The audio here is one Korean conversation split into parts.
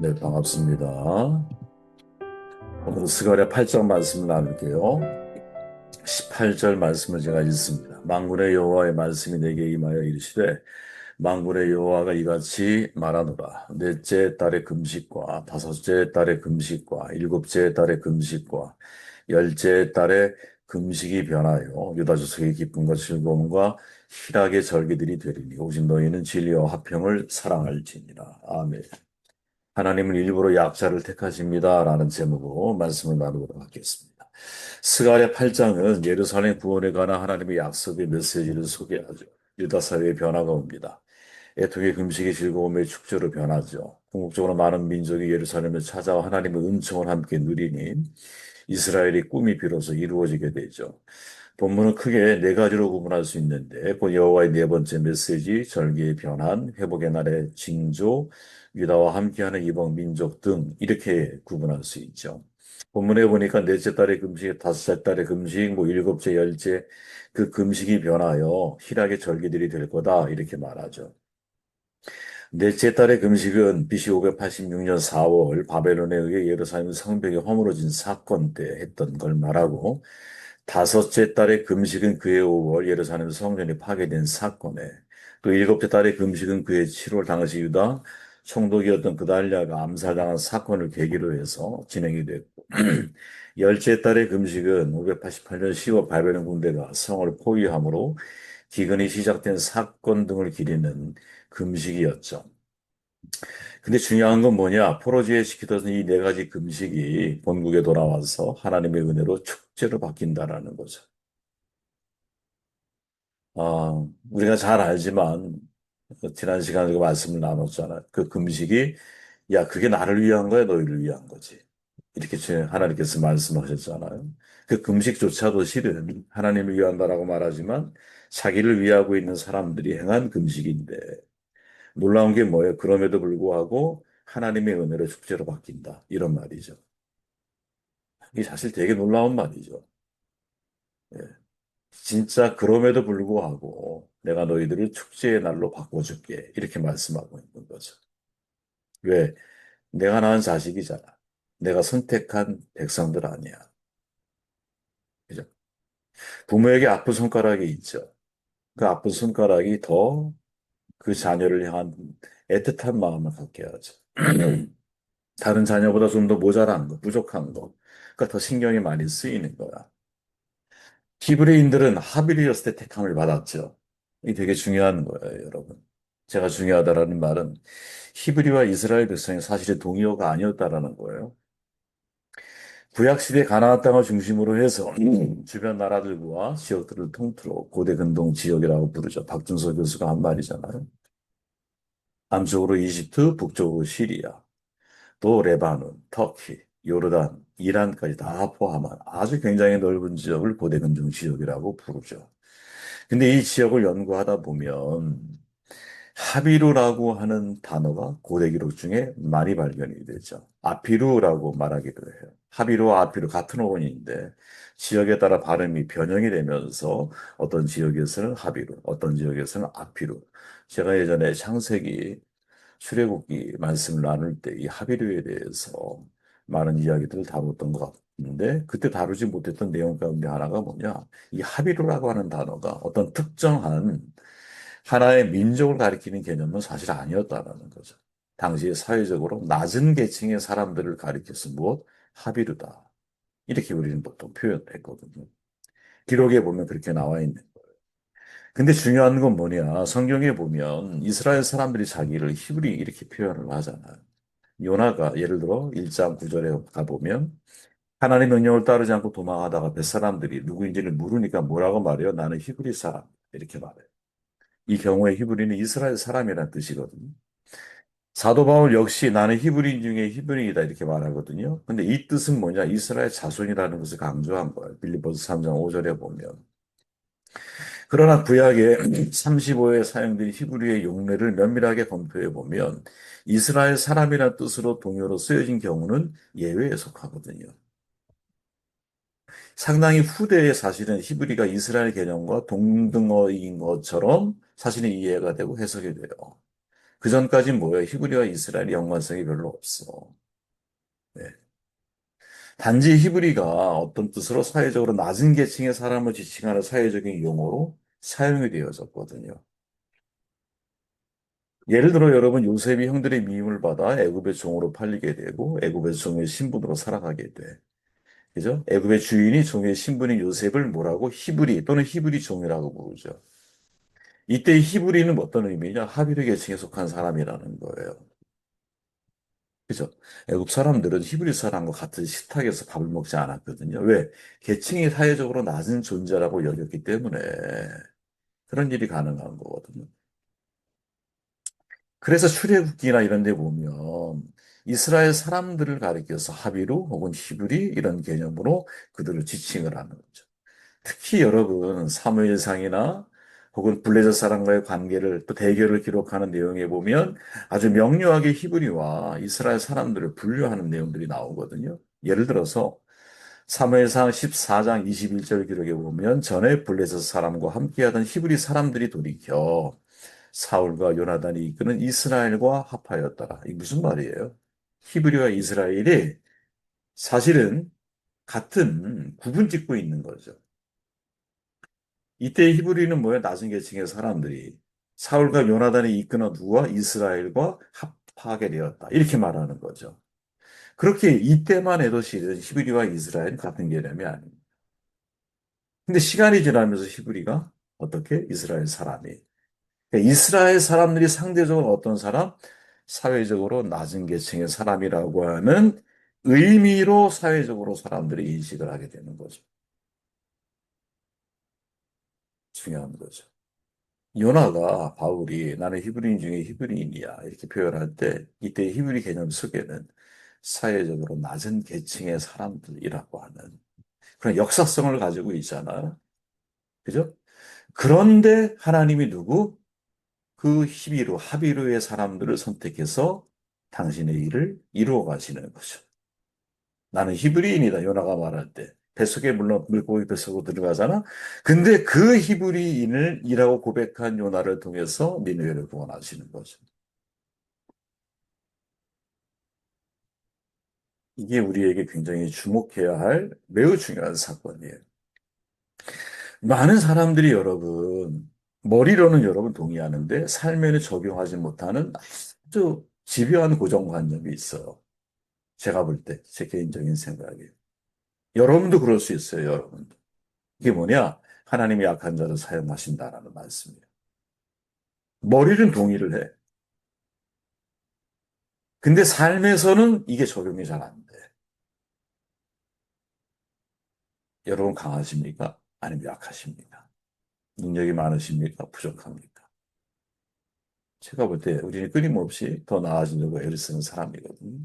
네, 반갑습니다. 오늘 스가랴 8장 말씀을 나눌게요. 18절 말씀을 제가 읽습니다. 만군의 여호와의 말씀이 내게 임하여 이르시되 만군의 여호와가 이같이 말하노라. 넷째 달의 금식과 다섯째 달의 금식과 일곱째 달의 금식과 열째 달의 금식이 변하여 유다 족속의 기쁨과 즐거움과 희락의 절기들이 되리니 오직 너희는 진리와 화평을 사랑할지니라. 아멘. 하나님은 일부러 약자를 택하십니다라는 제목으로 말씀을 나누도록 하겠습니다. 스가랴 8장은 예루살렘 구원에 관한 하나님의 약속의 메시지를 소개하죠. 유다 사회의 변화가 옵니다. 애통의 금식의 즐거움의 축제로 변하죠. 궁극적으로 많은 민족이 예루살렘을 찾아와 하나님의 은총을 함께 누리니 이스라엘의 꿈이 비로소 이루어지게 되죠. 본문은 크게 네 가지로 구분할 수 있는데 곧 여호와의 네 번째 메시지, 절기의 변환, 회복의 날의 징조, 유다와 함께하는 이방 민족 등 이렇게 구분할 수 있죠. 본문에 보니까 넷째 달의 금식, 다섯째 달의 금식, 일곱째, 열째 그 금식이 변하여 희락의 절기들이 될 거다 이렇게 말하죠. 넷째 달의 금식은 BC 586년 4월 바벨론에 의해 예루살렘 성벽이 허물어진 사건 때 했던 걸 말하고 다섯째 달의 금식은 그해 5월 예루살렘 성전이 파괴된 사건에 또 일곱째 달의 금식은 그해 7월 당시 유다 총독이었던 그달랴가 암살당한 사건을 계기로 해서 진행이 됐고 열째 달의 금식은 588년 10월 바벨론 군대가 성을 포위함으로 기근이 시작된 사건 등을 기리는 금식이었죠. 근데 중요한 건 뭐냐? 포로지에 시키던 이 네 가지 금식이 본국에 돌아와서 하나님의 은혜로 축제로 바뀐다라는 거죠. 우리가 잘 알지만 지난 시간에 그 말씀을 나눴잖아요. 그 금식이 야, 그게 나를 위한 거야, 너희를 위한 거지. 이렇게 하나님께서 말씀하셨잖아요. 그 금식조차도 실은 하나님을 위한다라고 말하지만 자기를 위하고 있는 사람들이 행한 금식인데 놀라운 게 뭐예요? 그럼에도 불구하고 하나님의 은혜로 축제로 바뀐다. 이런 말이죠. 이게 사실 되게 놀라운 말이죠. 예. 진짜 그럼에도 불구하고 내가 너희들을 축제의 날로 바꿔줄게. 이렇게 말씀하고 있는 거죠. 왜? 내가 낳은 자식이잖아. 내가 선택한 백성들 아니야. 그죠? 부모에게 아픈 손가락이 있죠. 그 아픈 손가락이 더 그 자녀를 향한 애틋한 마음을 갖게 하죠. 다른 자녀보다 좀 더 모자란 거, 부족한 거. 그러니까 더 신경이 많이 쓰이는 거야. 히브리인들은 하빌이었을 때 택함을 받았죠. 이게 되게 중요한 거예요, 여러분. 제가 중요하다라는 말은 히브리와 이스라엘 백성이 사실은 동의어가 아니었다라는 거예요. 구약시대 가나안 땅을 중심으로 해서 주변 나라들과 지역들을 통틀어 고대 근동 지역이라고 부르죠. 박준서 교수가 한 말이잖아요. 남쪽으로 이집트, 북쪽으로 시리아, 또 레바논, 터키, 요르단, 이란까지 다 포함한 아주 굉장히 넓은 지역을 고대 근동 지역이라고 부르죠. 근데 이 지역을 연구하다 보면 하비루라고 하는 단어가 고대 기록 중에 많이 발견이 되죠. 아피루라고 말하기도 해요. 하비루와 아피루 같은 어원인데 지역에 따라 발음이 변형이 되면서 어떤 지역에서는 하비루, 어떤 지역에서는 아피루. 제가 예전에 창세기 출애굽기 말씀을 나눌 때 이 하비루에 대해서 많은 이야기들을 다뤘던 것 같은데 그때 다루지 못했던 내용 가운데 하나가 뭐냐? 이 하비루라고 하는 단어가 어떤 특정한 하나의 민족을 가리키는 개념은 사실 아니었다라는 거죠. 당시에 사회적으로 낮은 계층의 사람들을 가리켜서 무엇? 하비르다. 이렇게 우리는 보통 표현했거든요. 기록에 보면 그렇게 나와 있는 거예요. 근데 중요한 건 뭐냐? 성경에 보면 이스라엘 사람들이 자기를 히브리 이렇게 표현을 하잖아요. 요나가 예를 들어 1장 9절에 가보면 하나님 명령을 따르지 않고 도망하다가 뱃사람들이 누구인지를 물으니까 뭐라고 말해요? 나는 히브리 사람. 이렇게 말해요. 이 경우에 히브리는 이스라엘 사람이라는 뜻이거든요. 사도 바울 역시 나는 히브리인 중에 히브리이다 이렇게 말하거든요. 근데 이 뜻은 뭐냐? 이스라엘 자손이라는 것을 강조한 거예요. 빌립보서 3장 5절에 보면. 그러나 구약의 35에 사용된 히브리의 용례를 면밀하게 검토해 보면 이스라엘 사람이라는 뜻으로 동요로 쓰여진 경우는 예외에 속하거든요. 상당히 후대에 사실은 히브리가 이스라엘 개념과 동등어인 것처럼 사실은 이해가 되고 해석이 돼요. 그 전까진 뭐예요? 히브리와 이스라엘의 연관성이 별로 없어. 네. 단지 히브리가 어떤 뜻으로 사회적으로 낮은 계층의 사람을 지칭하는 사회적인 용어로 사용이 되어졌거든요. 예를 들어 여러분 요셉이 형들의 미움을 받아 애굽의 종으로 팔리게 되고 애굽의 종의 신분으로 살아가게 돼. 그죠? 애굽의 주인이 종의 신분인 요셉을 뭐라고 히브리 또는 히브리 종이라고 부르죠. 이때 히브리는 어떤 의미냐? 하비르 계층에 속한 사람이라는 거예요. 그죠? 애굽 사람들은 히브리 사람과 같은 식탁에서 밥을 먹지 않았거든요. 왜? 계층이 사회적으로 낮은 존재라고 여겼기 때문에 그런 일이 가능한 거거든요. 그래서 출애굽기나 이런 데 보면 이스라엘 사람들을 가리켜서 하비루 혹은 히브리 이런 개념으로 그들을 지칭을 하는 거죠. 특히 여러분 사무엘상이나 혹은 블레셋 사람과의 관계를 또 대결을 기록하는 내용에 보면 아주 명료하게 히브리와 이스라엘 사람들을 분류하는 내용들이 나오거든요. 예를 들어서 사무엘상 14장 21절 기록에 보면 전에 블레셋 사람과 함께하던 히브리 사람들이 돌이켜 사울과 요나단이 이끄는 이스라엘과 합하였더라. 이게 무슨 말이에요? 히브리와 이스라엘이 사실은 같은 구분 짓고 있는 거죠. 이때 히브리는 뭐예요? 낮은 계층의 사람들이 사울과 요나단이 이끄는 누가 이스라엘과 합하게 되었다. 이렇게 말하는 거죠. 그렇게 이때만 해도 실은 히브리와 이스라엘은 같은 개념이 아닙니다. 근데 시간이 지나면서 히브리가 어떻게? 이스라엘 사람이. 그러니까 이스라엘 사람들이 상대적으로 어떤 사람? 사회적으로 낮은 계층의 사람이라고 하는 의미로 사회적으로 사람들이 인식을 하게 되는 거죠. 중요한 거죠. 요나가 바울이 나는 히브리인 중에 히브리인이야 이렇게 표현할 때 이때 히브리 개념 속에는 사회적으로 낮은 계층의 사람들이라고 하는 그런 역사성을 가지고 있잖아요. 그죠? 그런데 하나님이 누구? 그 하비루의 사람들을 선택해서 당신의 일을 이루어 가시는 거죠. 나는 히브리인이다. 요나가 말할 때. 뱃속에 물론 물고기 뱃속으로 들어가잖아. 근데 그 히브리인을 이라고 고백한 요나를 통해서 니느웨를 구원하시는 거죠. 이게 우리에게 굉장히 주목해야 할 매우 중요한 사건이에요. 많은 사람들이 여러분, 머리로는 여러분 동의하는데 삶에는 적용하지 못하는 아주 집요한 고정관념이 있어요. 제가 볼 때, 제 개인적인 생각이에요. 여러분도 그럴 수 있어요, 여러분도. 이게 뭐냐? 하나님이 약한 자를 사용하신다라는 말씀이에요. 머리는 동의를 해. 근데 삶에서는 이게 적용이 잘 안 돼. 여러분 강하십니까? 아니면 약하십니까? 능력이 많으십니까? 부족합니까? 제가 볼 때 우리는 끊임없이 더 나아지려고 애를 쓰는 사람이거든요.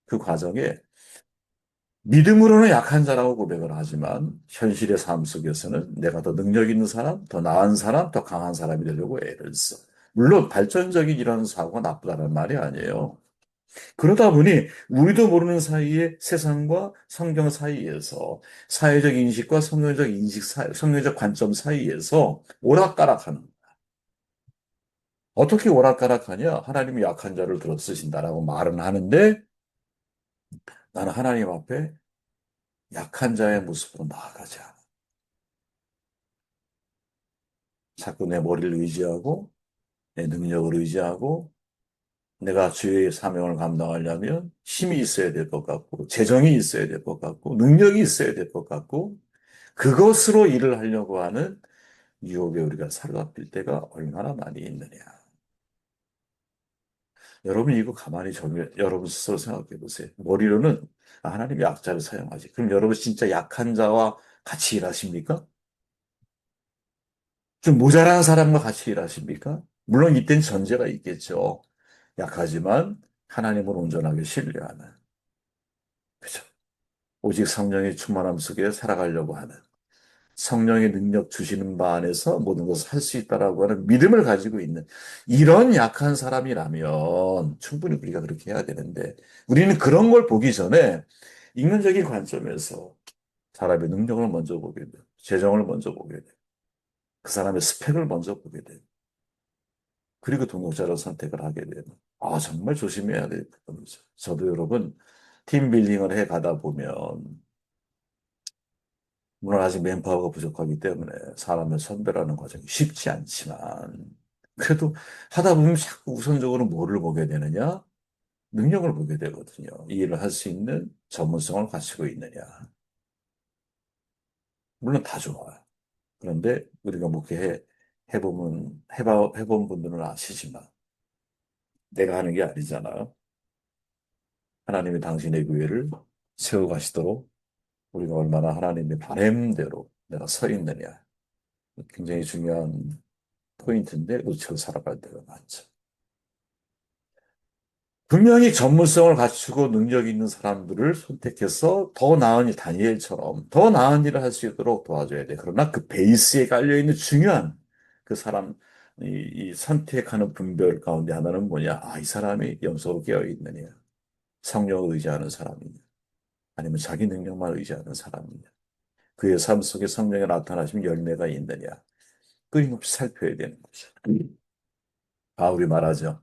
그 과정에 믿음으로는 약한 자라고 고백을 하지만 현실의 삶 속에서는 내가 더 능력 있는 사람, 더 나은 사람, 더 강한 사람이 되려고 애를 써. 물론 발전적인 이런 사고가 나쁘다는 말이 아니에요. 그러다 보니 우리도 모르는 사이에 세상과 성경 사이에서 사회적 인식과 성경적 인식 성경적 관점 사이에서 오락가락하는 어떻게 오락가락하냐? 하나님이 약한 자를 들어 쓰신다라고 말은 하는데 나는 하나님 앞에 약한 자의 모습으로 나아가지 않아. 자꾸 내 머리를 의지하고 내 능력을 의지하고 내가 주의 사명을 감당하려면 힘이 있어야 될 것 같고 재정이 있어야 될 것 같고 능력이 있어야 될 것 같고 그것으로 일을 하려고 하는 유혹에 우리가 사로잡힐 때가 얼마나 많이 있느냐. 여러분 이거 가만히 여러분 스스로 생각해 보세요. 머리로는 아, 하나님이 약자를 사용하지. 그럼 여러분 진짜 약한 자와 같이 일하십니까? 좀 모자란 사람과 같이 일하십니까? 물론 이땐 전제가 있겠죠. 약하지만 하나님을 온전하게 신뢰하는. 그죠? 오직 성령의 충만함 속에 살아가려고 하는. 성령의 능력 주시는 바 안에서 모든 것을 할 수 있다라고 하는 믿음을 가지고 있는 이런 약한 사람이라면 충분히 우리가 그렇게 해야 되는데 우리는 그런 걸 보기 전에 인간적인 관점에서 사람의 능력을 먼저 보게 돼요. 재정을 먼저 보게 돼요. 그 사람의 스펙을 먼저 보게 돼요. 그리고 동역자를 선택을 하게 되는. 아, 정말 조심해야 되는 거죠. 저도 여러분, 팀 빌딩을 해 가다 보면, 물론 아직 맨파워가 부족하기 때문에 사람을 선별하는 과정이 쉽지 않지만, 그래도 하다 보면 자꾸 우선적으로 뭐를 보게 되느냐? 능력을 보게 되거든요. 이 일을 할 수 있는 전문성을 가지고 있느냐. 물론 다 좋아요. 그런데 우리가 해본 분들은 아시지만, 내가 하는 게 아니잖아요. 하나님이 당신의 교회를 세워가시도록 우리가 얼마나 하나님의 바램대로 내가 서 있느냐. 굉장히 중요한 포인트인데 놓치고 살아갈 때가 많죠. 분명히 전문성을 갖추고 능력 있는 사람들을 선택해서 더 나은 일, 다니엘처럼 더 나은 일을 할 수 있도록 도와줘야 돼. 그러나 그 베이스에 깔려있는 중요한 그 사람, 이 선택하는 분별 가운데 하나는 뭐냐? 아, 이 사람이 영적으로 깨어 있느냐? 성령을 의지하는 사람이냐? 아니면 자기 능력만 의지하는 사람이냐? 그의 삶 속에 성령이 나타나시면 열매가 있느냐? 끊임없이 살펴야 되는 거죠. 바울이 말하죠.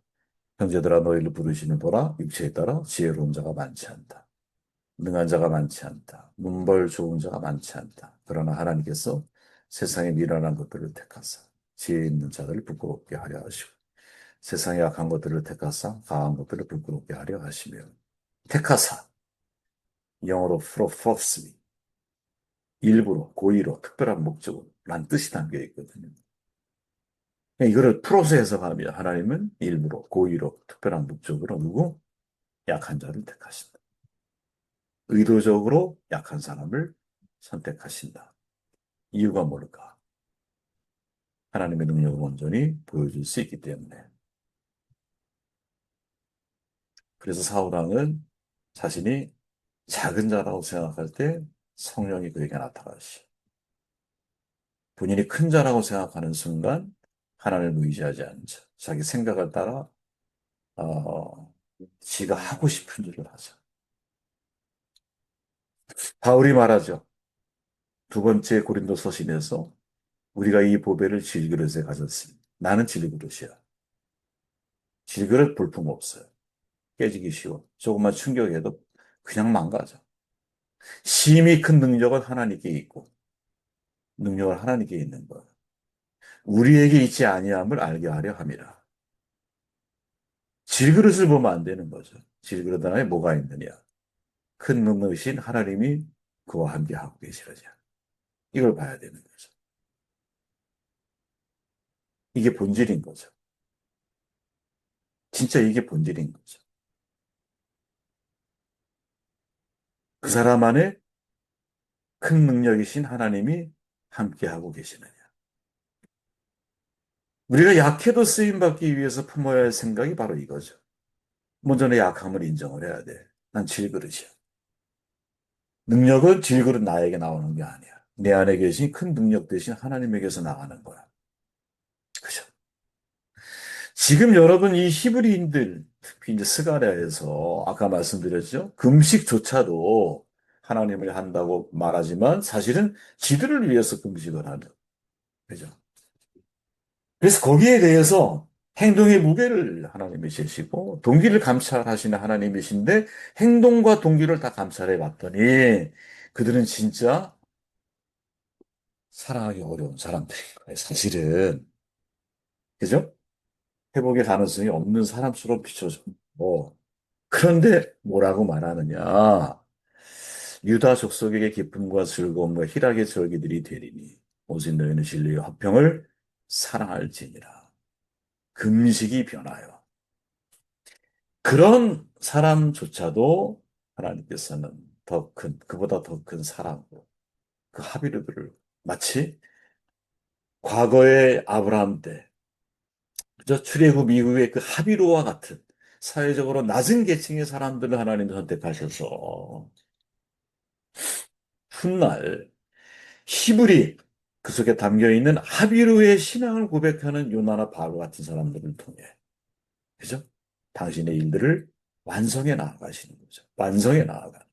형제들아 너희를 부르시는 도라 육체에 따라 지혜로운 자가 많지 않다. 능한 자가 많지 않다. 문벌 좋은 자가 많지 않다. 그러나 하나님께서 세상에 미련한 것들을 택하사 지혜 있는 자들을 부끄럽게 하려 하시고 세상에 약한 것들을 택하사 강한 것들을 부끄럽게 하려 하시며 택하사 영어로 purposely 일부러 고의로 특별한 목적으로 란 뜻이 담겨 있거든요. 이거를 프로서 해석하면 하나님은 일부러 고의로 특별한 목적으로 누구 약한 자를 택하신다. 의도적으로 약한 사람을 선택하신다. 이유가 뭘까? 하나님의 능력을 온전히 보여줄 수 있기 때문에. 그래서 사울왕은 자신이 작은 자라고 생각할 때 성령이 그에게 나타나시. 본인이 큰 자라고 생각하는 순간 하나님을 의지하지 않죠. 자기 생각을 따라 지가 하고 싶은 일을 하죠. 바울이 말하죠. 두 번째 고린도 서신에서 우리가 이 보배를 질그릇에 가졌습니다. 나는 질그릇이야. 질그릇 볼품 없어요. 깨지기 쉬워. 조금만 충격해도 그냥 망가져. 심히 큰 능력은 하나님께 있고 능력은 하나님께 있는 것. 우리에게 있지 아니함을 알게 하려 함이라. 질그릇을 보면 안 되는 거죠. 질그릇 안에 뭐가 있느냐. 큰 능력이신 하나님이 그와 함께 하고 계시느냐. 이걸 봐야 되는 거죠. 이게 본질인 거죠. 진짜 이게 본질인 거죠. 그 사람 안에 큰 능력이신 하나님이 함께 하고 계시느냐. 우리가 약해도 쓰임받기 위해서 품어야 할 생각이 바로 이거죠. 먼저 내 약함을 인정을 해야 돼. 난 질그릇이야. 능력은 질그릇 나에게 나오는 게 아니야. 내 안에 계신 큰 능력 대신 하나님에게서 나가는 거야. 그죠? 지금 여러분 이 히브리인들, 특히 이제 스가랴에서 아까 말씀드렸죠? 금식조차도 하나님을 한다고 말하지만 사실은 지들을 위해서 금식을 하는. 그죠? 그래서 거기에 대해서 행동의 무게를 하나님이 제시고 동기를 감찰하시는 하나님이신데 행동과 동기를 다 감찰해 봤더니 그들은 진짜 사랑하기 어려운 사람들인 거예요. 사실은. 그죠? 회복의 가능성이 없는 사람처럼 비춰져. 그런데 뭐라고 말하느냐? 유다 족속에게 기쁨과 즐거움과 희락의 절기들이 되리니 오직 너희는 진리의 화평을 사랑할지니라. 금식이 변하여. 그런 사람조차도 하나님께서는 그보다 더 큰 사랑으로 그 하비르들을 마치 과거의 아브라함 때, 그저 출애굽 이후의 그 하비르와 같은 사회적으로 낮은 계층의 사람들을 하나님 선택하셔서 훗날 히브리 그 속에 담겨 있는 하비르의 신앙을 고백하는 요나나 바로 같은 사람들을 통해, 그죠? 당신의 일들을 완성해 나아가시는 거죠. 완성해 나아가.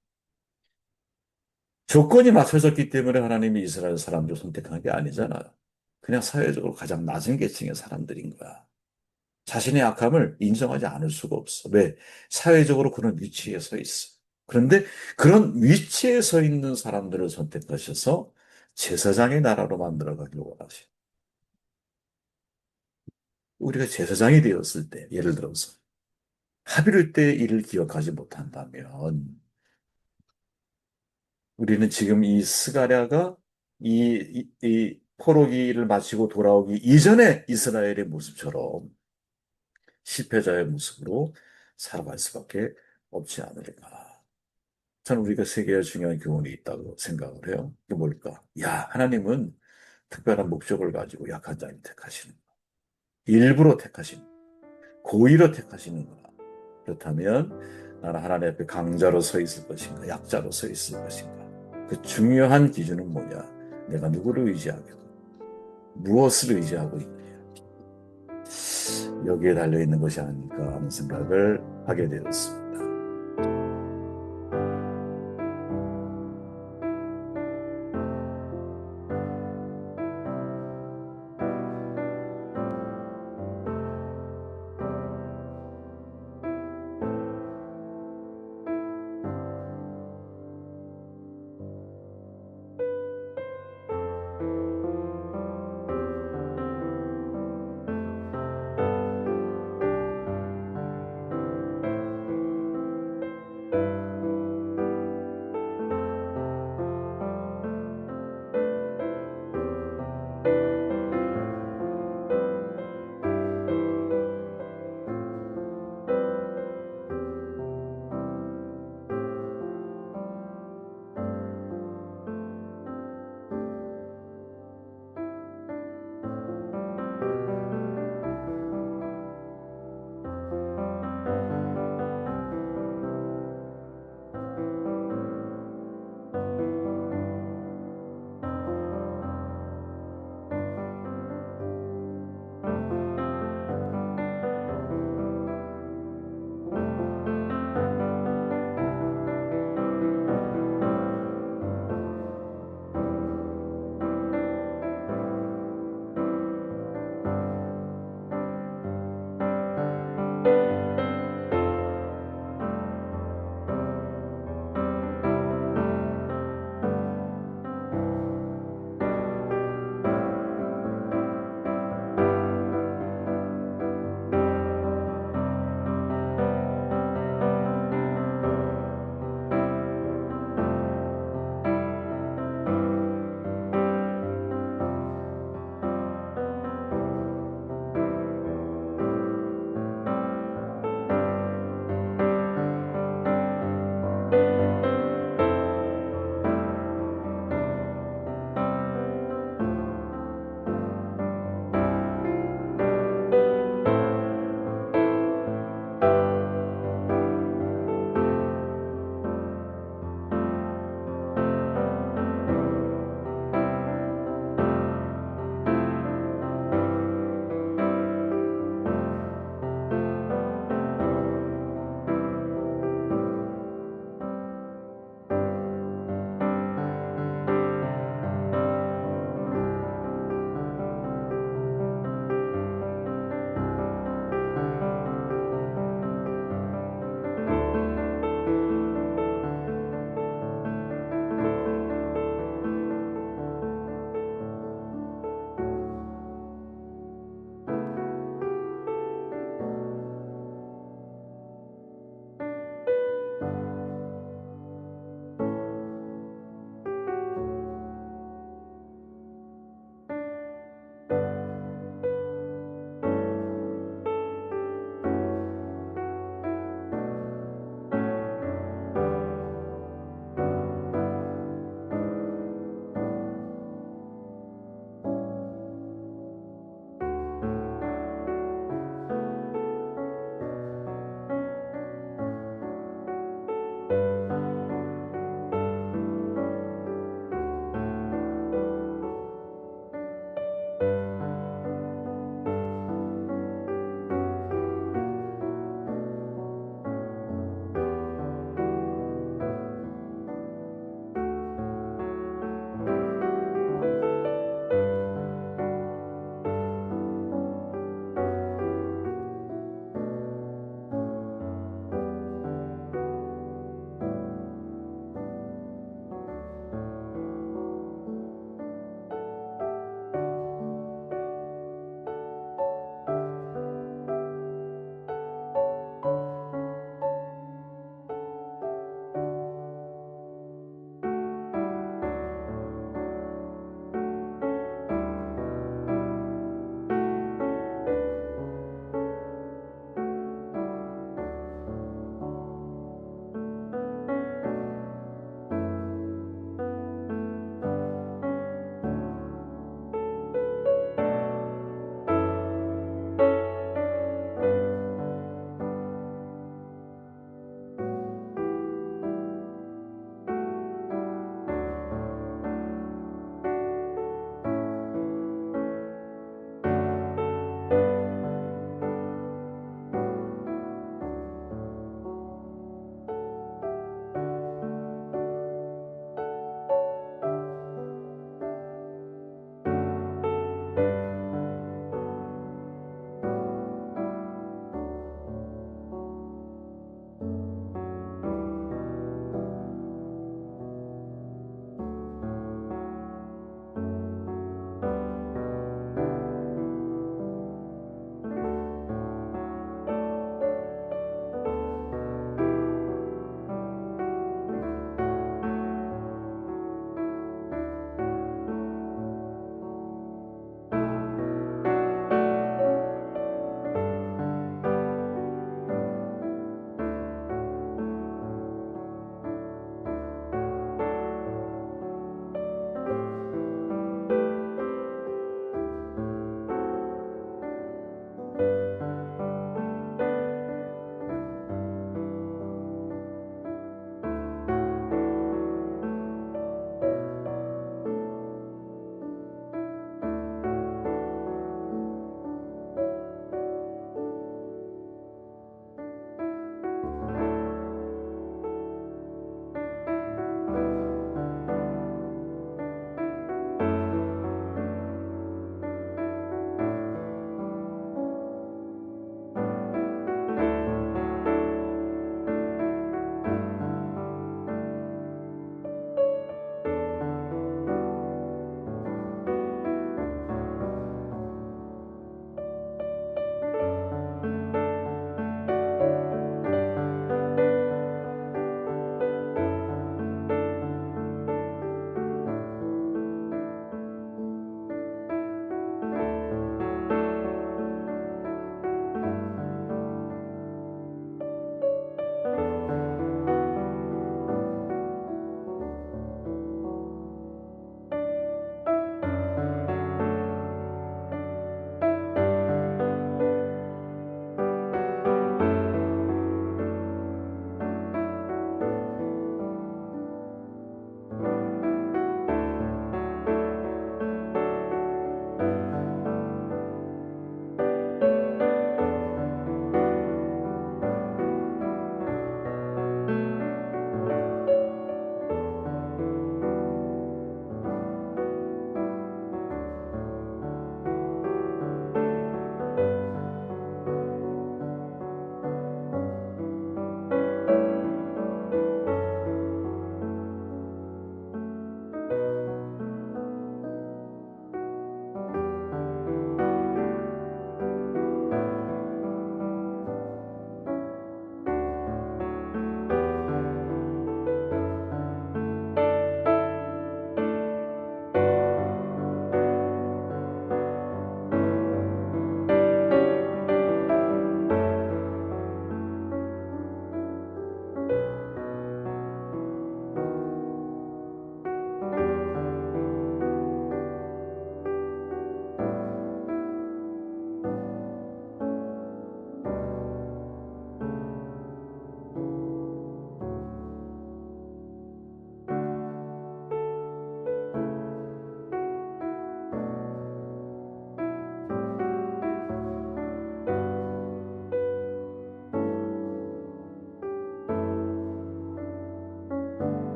조건이 맞춰졌기 때문에 하나님이 이스라엘 사람들을 선택한 게 아니잖아요. 그냥 사회적으로 가장 낮은 계층의 사람들인 거야. 자신의 약함을 인정하지 않을 수가 없어. 왜? 사회적으로 그런 위치에 서 있어. 그런데 그런 위치에 서 있는 사람들을 선택하셔서 제사장의 나라로 만들어가기를 원하셔. 우리가 제사장이 되었을 때, 예를 들어서 합의를 때 일을 기억하지 못한다면, 우리는 지금 이 스가랴가 이 포로기를 마치고 돌아오기 이전에 이스라엘의 모습처럼 실패자의 모습으로 살아갈 수밖에 없지 않을까. 저는 우리가 세계에 중요한 교훈이 있다고 생각을 해요. 그게 뭘까? 야, 하나님은 특별한 목적을 가지고 약한 자를 택하시는 거야. 일부러 택하시는 거야. 고의로 택하시는구나. 그렇다면 나는 하나님 앞에 강자로 서 있을 것인가, 약자로 서 있을 것인가. 그 중요한 기준은 뭐냐? 내가 누구를 의지하겠고, 무엇을 의지하고 있느냐. 여기에 달려 있는 것이 아닐까 하는 생각을 하게 되었습니다.